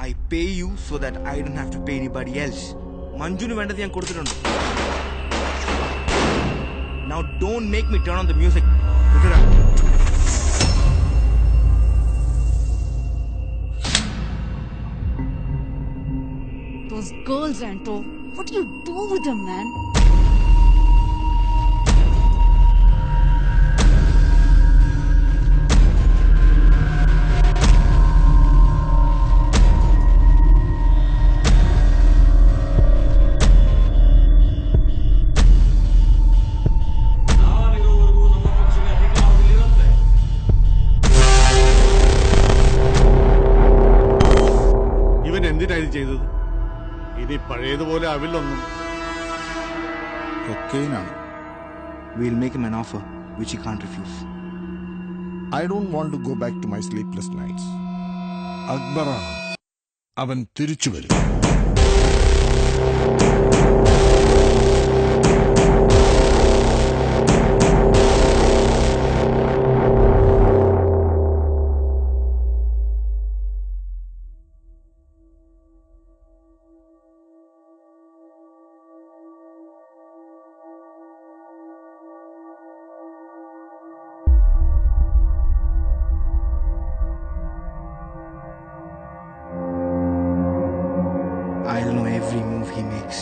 I pay you so that I don't have to pay anybody else. Manjunu vendadu ഞാൻ കൊടുത്തിട്ടുണ്ട്. Now don't make me turn on the music. Those girls, Anto. What do you do with them, man? എന്തിനാണ് ചെയ്തത്? ഇനി പഴയതുപോലെ ആവില്ലൊന്നും. We'll make him an offer which he can't refuse. I don't want to go back to my sleepless nights. അക്ബറാണ്. അവൻ തിരിച്ചു വരും. I'll know every move he makes.